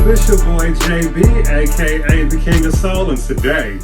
YouTube? It's your boy JB, aka the King of Soul, and today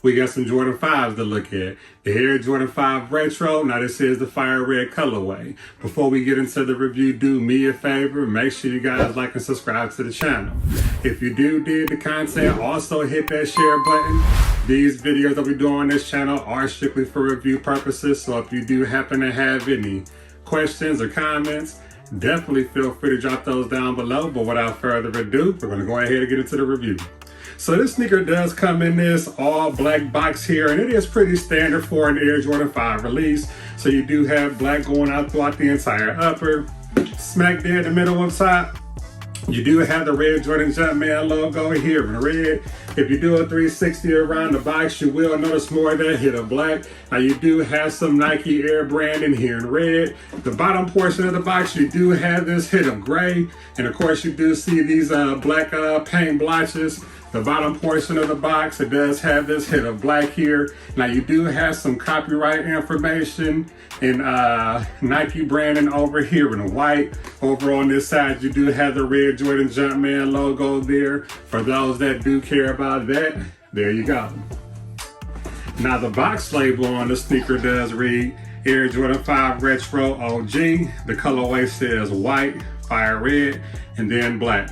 we got some Jordan 5s to look at. The Air Jordan 5 Retro. Now this is the fire red colorway. Before we get into the review, do me a favor, make sure you guys like and subscribe to the channel. If you do dig the content, also hit that share button. These videos that we do on this channel are strictly for review purposes, so if you do happen to have any questions or comments, definitely feel free to drop those down below. But without further ado, we're going to go ahead and get into the review. So this sneaker does come in this all black box here, and it is pretty standard for an Air Jordan 5 release. So you do have black going out throughout the entire upper. Smack dead in the middle of top, you do have the red Jordan Jumpman logo here in red. If you do a 360 around the box, you will notice more of that hit of black. Now you do have some Nike Air branding here in red. The bottom portion of the box, you do have this hit of gray. And of course you do see these black paint blotches. The bottom portion of the box, it does have this hit of black here. Now you do have some copyright information and Nike branding over here in white. Over on this side, you do have the red Jordan Jumpman logo there. For those that do care about that, there you go. Now the box label on the sneaker does read Air Jordan 5 Retro OG. The colorway says white, fire red, and then black.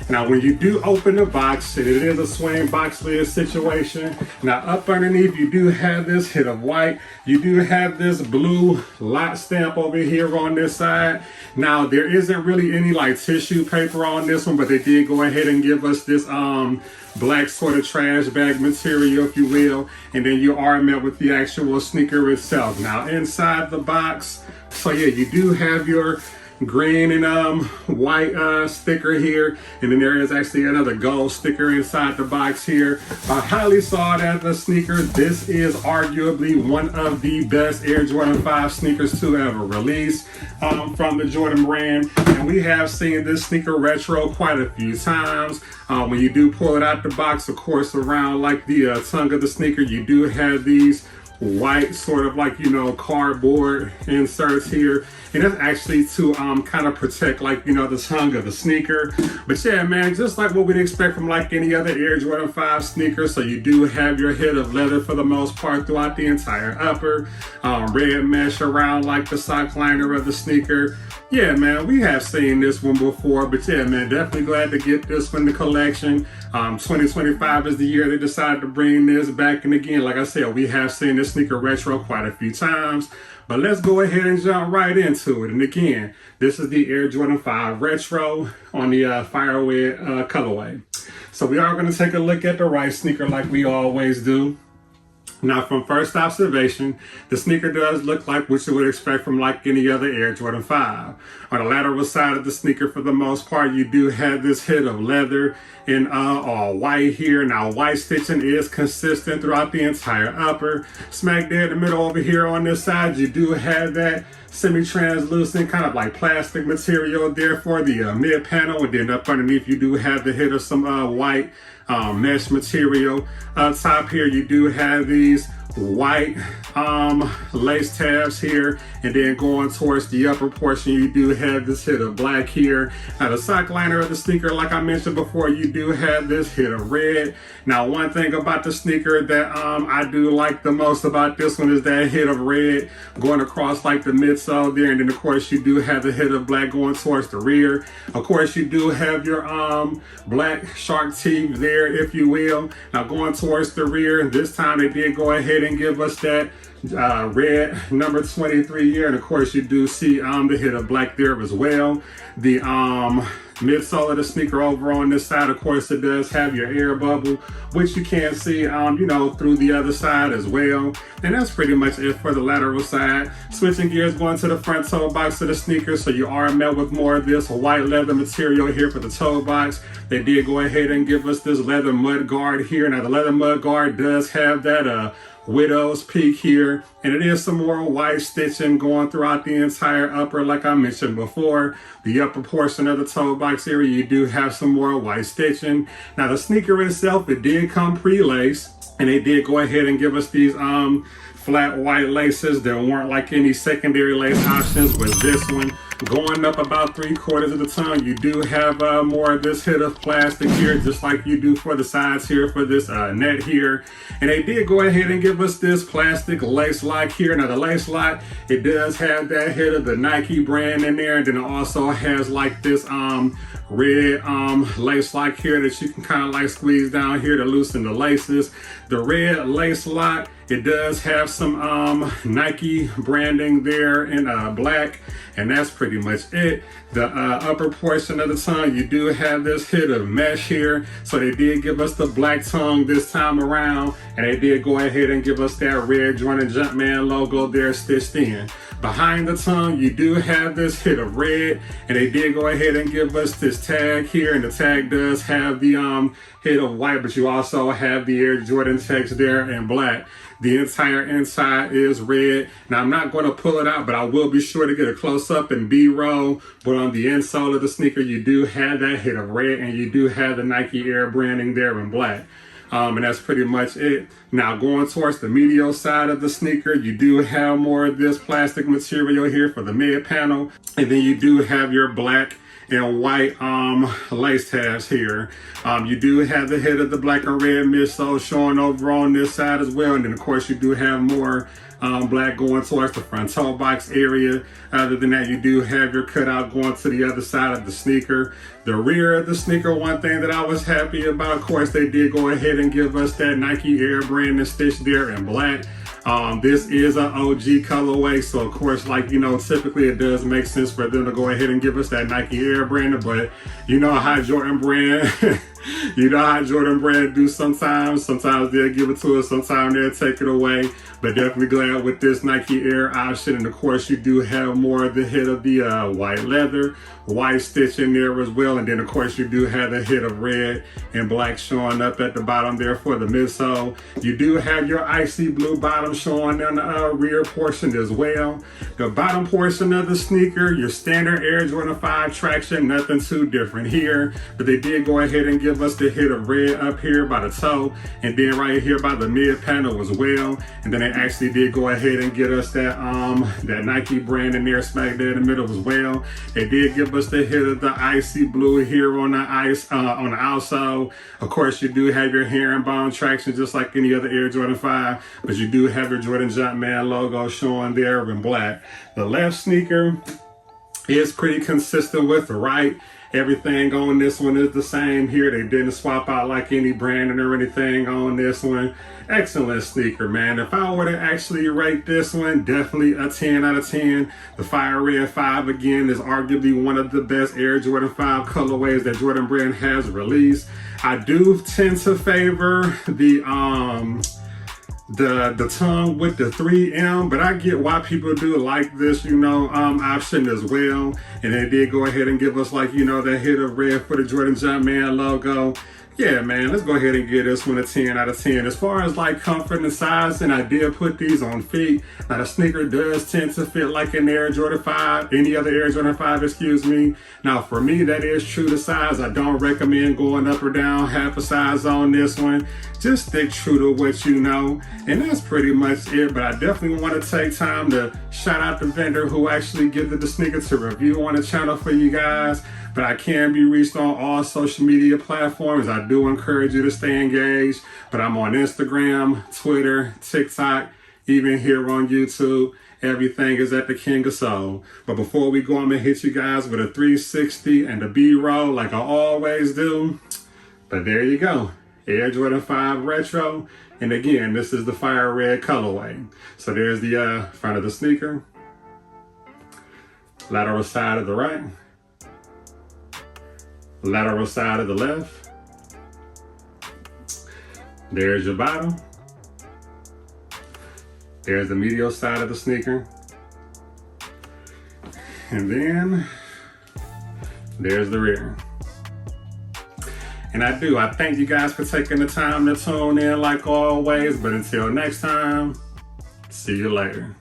Now when you do open the box, it is a swing box lid situation. Now up underneath you do have this hit of white. You do have this blue lot stamp over here on this side. Now there isn't really any like tissue paper on this one, but they did go ahead and give us this black sort of trash bag material, if you will. And then you are met with the actual sneaker itself. Now inside the box, so yeah, you do have your green and white sticker here, and then there is actually another gold sticker inside the box here. I highly sought after sneaker. This is arguably one of the best Air Jordan 5 sneakers to ever release from the Jordan brand, and we have seen this sneaker retro quite a few times. When you do pull it out the box, of course, around like the tongue of the sneaker, you do have these white sort of like, you know, cardboard inserts here, and that's actually to kind of protect, like, you know, the tongue of the sneaker. But yeah, man, just like what we'd expect from like any other Air Jordan 5 sneaker. So you do have your hit of leather for the most part throughout the entire upper. Red mesh around like the sock liner of the sneaker. Yeah, man, we have seen this one before, but yeah, man, definitely glad to get this one in the collection. 2025 is the year they decided to bring this back, and again, like I said, we have seen this sneaker retro quite a few times. But let's go ahead and jump right into it. And again, this is the Air Jordan 5 Retro on the fire red colorway. So we are going to take a look at the right sneaker like we always do. Now, from first observation, the sneaker does look like what you would expect from like any other Air Jordan 5. On the lateral side of the sneaker, for the most part, you do have this hit of leather in all white here. Now, white stitching is consistent throughout the entire upper. Smack dead in the middle over here on this side, you do have that semi-translucent kind of like plastic material there for the mid panel, and then up underneath you do have the hit of some white mesh material. Up top here you do have these white lace tabs here, and then going towards the upper portion you do have this hit of black here. Now the sock liner of the sneaker, like I mentioned before, you do have this hit of red. Now one thing about the sneaker that I do like the most about this one is that hit of red going across like the midsole there, and then of course you do have the hit of black going towards the rear. Of course you do have your black shark teeth there, if you will. Now going towards the rear, this time they did go ahead and give us that red number 23 here, and of course you do see the hit of black there as well. The midsole of the sneaker over on this side, of course, it does have your air bubble, which you can see you know, through the other side as well. And that's pretty much it for the lateral side. Switching gears, going to the front toe box of the sneaker, so you are met with more of this white leather material here for the toe box. They did go ahead and give us this leather mud guard here. Now the leather mud guard does have that widow's peak here, and it is some more white stitching going throughout the entire upper. Like I mentioned before, the upper portion of the toe box area, you do have some more white stitching. Now the sneaker itself, it did come pre-laced, and they did go ahead and give us these flat white laces. There weren't like any secondary lace options with this one. Going up about 3/4 of the tongue, you do have more of this hit of plastic here, just like you do for the sides here for this net here. And they did go ahead and give us this plastic lace lock here. Now the lace lock, it does have that hit of the Nike brand in there, and then it also has like this red lace lock here that you can kind of like squeeze down here to loosen the laces. The red lace lock, it does have some Nike branding there in black, and that's pretty much it. The upper portion of the tongue, you do have this hit of mesh here, so they did give us the black tongue this time around, and they did go ahead and give us that red Jordan Jumpman logo there stitched in. Behind the tongue, you do have this hit of red, and they did go ahead and give us this tag here, and the tag does have the hit of white, but you also have the Air Jordan text there in black. The entire inside is red. Now I'm not going to pull it out, but I will be sure to get a close-up and B-roll. But on the insole of the sneaker, you do have that hit of red, and you do have the Nike Air branding there in black. And that's pretty much it. Now going towards the medial side of the sneaker, you do have more of this plastic material here for the mid panel, and then you do have your black and white lace tabs here. You do have the hit of the black and red midsole showing over on this side as well, and then of course you do have more black going towards the front toe box area. Other than that, you do have your cutout going to the other side of the sneaker. The rear of the sneaker, one thing that I was happy about, of course, they did go ahead and give us that Nike Air brand and stitched there in black. This is an OG colorway, so of course, like, you know, typically it does make sense for them to go ahead and give us that Nike Air brand, but you know how Jordan brand you know how Jordan brand do sometimes they'll give it to us, sometimes they'll take it away. But definitely glad with this Nike Air option, and of course you do have more of the hit of the white leather, white stitch in there as well, and then of course you do have the hit of red and black showing up at the bottom there for the midsole. You do have your icy blue bottom showing on the rear portion as well. The bottom portion of the sneaker, your standard Air Jordan 5 traction, nothing too different here, but they did go ahead and give us the hit of red up here by the toe, and then right here by the mid panel as well. And then they actually did go ahead and get us that that Nike brand in there smack there in the middle as well. They did give us the hit of the icy blue here on the on the outsole. Of course, you do have your herringbone traction just like any other Air Jordan 5, but you do have your Jordan Jumpman logo showing there in black. The left sneaker is pretty consistent with the right. Everything on this one is the same here. They didn't swap out like any branding or anything on this one. Excellent sneaker, man. If I were to actually rate this one, definitely a 10 out of 10. The Fire Red 5, again, is arguably one of the best Air Jordan 5 colorways that Jordan brand has released. I do tend to favor the tongue with the 3M, but I get why people do like this, you know, option as well. And they did go ahead and give us, like, you know, that hit of red for the Jordan Jumpman logo. Yeah, man, let's go ahead and give this one a 10 out of 10. As far as like comfort and size, and I did put these on feet. Now the sneaker does tend to fit like an Air Jordan 5, any other Air Jordan 5, excuse me. Now for me, that is true to size. I don't recommend going up or down half a size on this one. Just stick true to what you know. And that's pretty much it, but I definitely want to take time to shout out the vendor who actually gifted the sneaker to review on the channel for you guys. But I can be reached on all social media platforms. I do encourage you to stay engaged, but I'm on Instagram, Twitter, TikTok, even here on YouTube. Everything is at the King of Soul. But before we go, I'm gonna hit you guys with a 360 and a B-roll like I always do. But there you go, Air Jordan 5 Retro. And again, this is the Fire Red colorway. So there's the front of the sneaker, lateral side of the right, lateral side of the left. There's your bottom. There's the medial side of the sneaker. And then there's the rear. And I thank you guys for taking the time to tune in like always. But until next time, see you later.